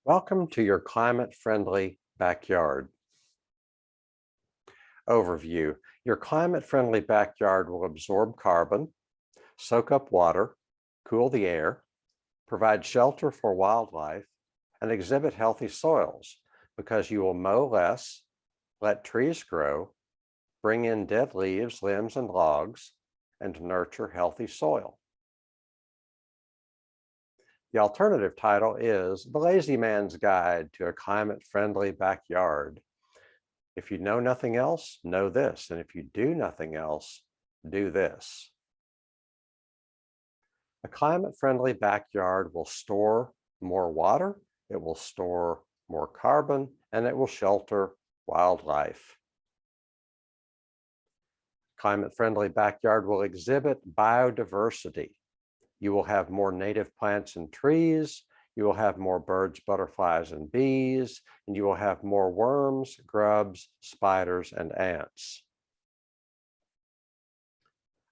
Welcome to your climate-friendly backyard. Overview. Your climate-friendly backyard will absorb carbon, soak up water, cool the air, provide shelter for wildlife, and exhibit healthy soils because you will mow less, let trees grow, bring in dead leaves, limbs, and logs, and nurture healthy soil. The alternative title is The Lazy Man's Guide to a Climate-Friendly Backyard. If you know nothing else, know this. And if you do nothing else, do this. A climate-friendly backyard will store more water, it will store more carbon, and it will shelter wildlife. Climate-friendly backyard will exhibit biodiversity. You will have more native plants and trees, you will have more birds, butterflies, and bees, and you will have more worms, grubs, spiders, and ants.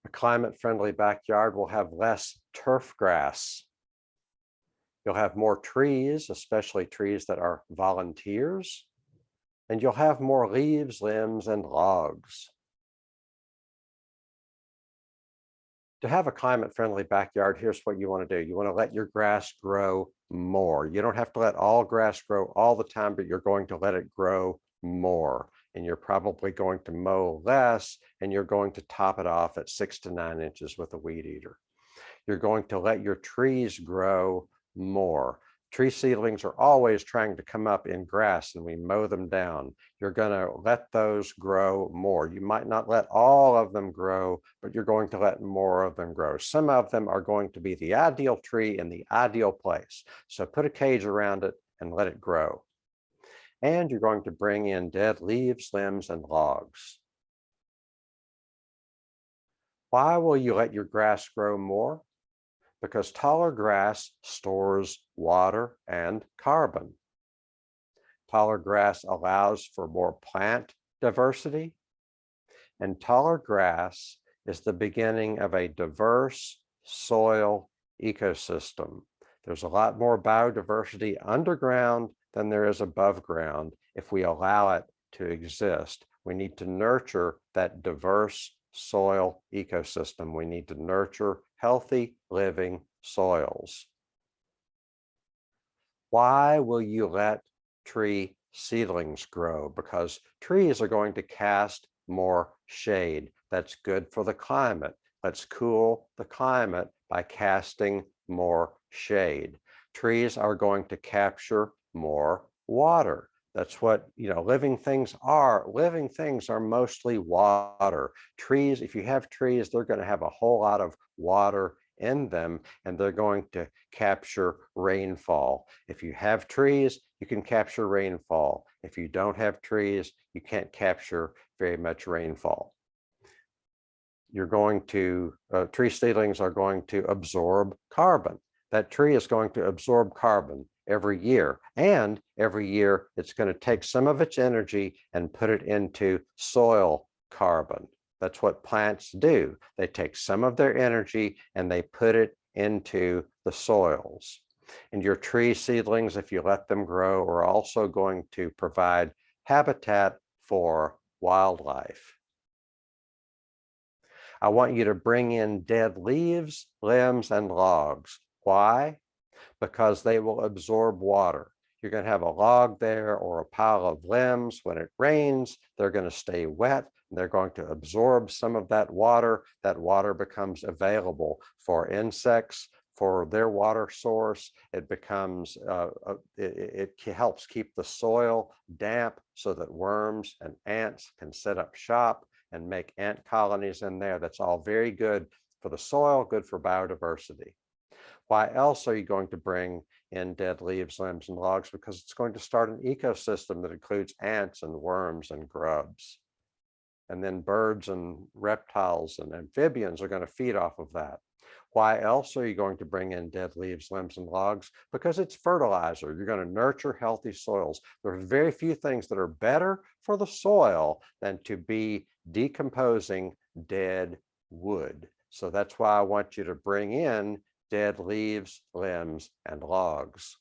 A climate-friendly backyard will have less turf grass. You'll have more trees, especially trees that are volunteers, and you'll have more leaves, limbs, and logs. To have a climate-friendly backyard, here's what you want to do. You want to let your grass grow more. You don't have to let all grass grow all the time, but you're going to let it grow more. And you're probably going to mow less, and you're going to top it off at 6 to 9 inches with a weed eater. You're going to let your trees grow more. Tree seedlings are always trying to come up in grass and we mow them down. You're going to let those grow more. You might not let all of them grow, but you're going to let more of them grow. Some of them are going to be the ideal tree in the ideal place. So put a cage around it and let it grow. And you're going to bring in dead leaves, limbs, and logs. Why will you let your grass grow more? Because taller grass stores water and carbon. Taller grass allows for more plant diversity, and taller grass is the beginning of a diverse soil ecosystem. There's a lot more biodiversity underground than there is above ground if we allow it to exist. We need to nurture that diverse soil ecosystem. We need to nurture healthy living soils. Why will you let tree seedlings grow? Because trees are going to cast more shade. That's good for the climate. Let's cool the climate by casting more shade. Trees are going to capture more water. That's what, living things are. Living things are mostly water. Trees, if you have trees, they're going to have a whole lot of water in them, and they're going to capture rainfall. If you have trees, you can capture rainfall. If you don't have trees, you can't capture very much rainfall. Tree seedlings are going to absorb carbon. That tree is going to absorb carbon every year. And every year, it's going to take some of its energy and put it into soil carbon. That's what plants do. They take some of their energy and they put it into the soils. And your tree seedlings, if you let them grow, are also going to provide habitat for wildlife. I want you to bring in dead leaves, limbs, and logs. Why? Because they will absorb water. You're going to have a log there or a pile of limbs. When it rains, they're going to stay wet. And they're going to absorb some of that water. That water becomes available for insects, for their water source. It becomes, it helps keep the soil damp so that worms and ants can set up shop and make ant colonies in there. That's all very good for the soil, good for biodiversity. Why else are you going to bring in dead leaves, limbs, and logs? Because it's going to start an ecosystem that includes ants and worms and grubs. And then birds and reptiles and amphibians are going to feed off of that. Why else are you going to bring in dead leaves, limbs, and logs? Because it's fertilizer. You're going to nurture healthy soils. There are very few things that are better for the soil than to be decomposing dead wood. So that's why I want you to bring in dead leaves, limbs, and logs.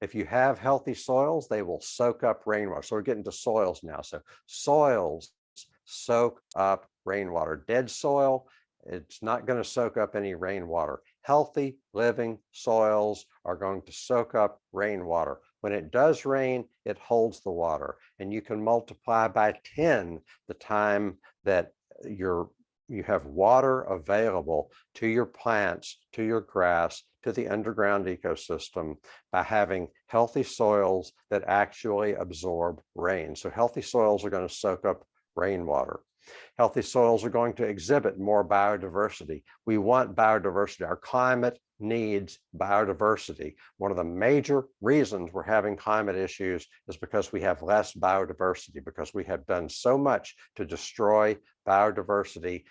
If you have healthy soils, they will soak up rainwater. So we're getting to soils now. So soils soak up rainwater. Dead soil, it's not going to soak up any rainwater. Healthy, living soils are going to soak up rainwater. When it does rain, it holds the water, and you can multiply by 10 the time that you have water available to your plants, to your grass, to the underground ecosystem by having healthy soils that actually absorb rain. So healthy soils are going to soak up rainwater. Healthy soils are going to exhibit more biodiversity. We want biodiversity. Our climate needs biodiversity. One of the major reasons we're having climate issues is because we have less biodiversity, because we have done so much to destroy biodiversity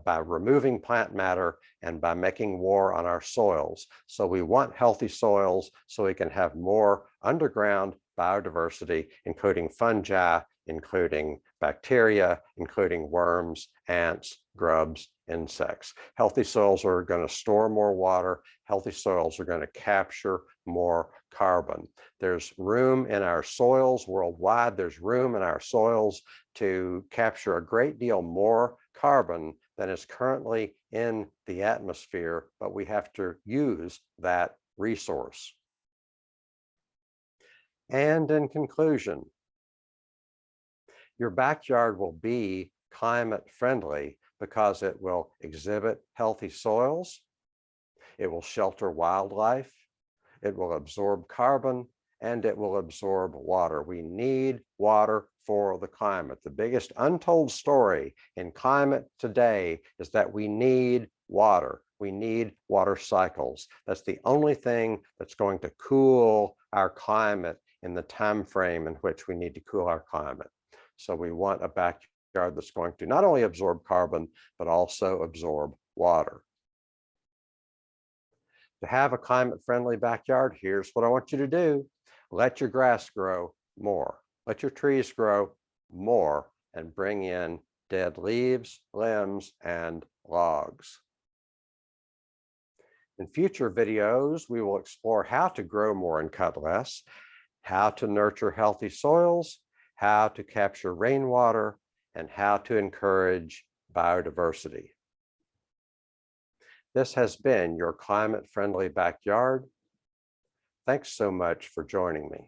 by removing plant matter and by making war on our soils. So we want healthy soils so we can have more underground biodiversity, including fungi, including bacteria, including worms, ants, grubs, insects. Healthy soils are going to store more water. Healthy soils are going to capture more carbon. There's room in our soils worldwide. There's room in our soils to capture a great deal more carbon than is currently in the atmosphere, but we have to use that resource. And in conclusion, your backyard will be climate friendly because it will exhibit healthy soils, it will shelter wildlife, it will absorb carbon, and it will absorb water. We need water for the climate. The biggest untold story in climate today is that we need water. We need water cycles. That's the only thing that's going to cool our climate in the time frame in which we need to cool our climate. So we want a backyard that's going to not only absorb carbon, but also absorb water. To have a climate-friendly backyard, here's what I want you to do. Let your grass grow more. Let your trees grow more and bring in dead leaves, limbs, and logs. In future videos, we will explore how to grow more and cut less, how to nurture healthy soils, how to capture rainwater, and how to encourage biodiversity. This has been your climate-friendly backyard. Thanks so much for joining me.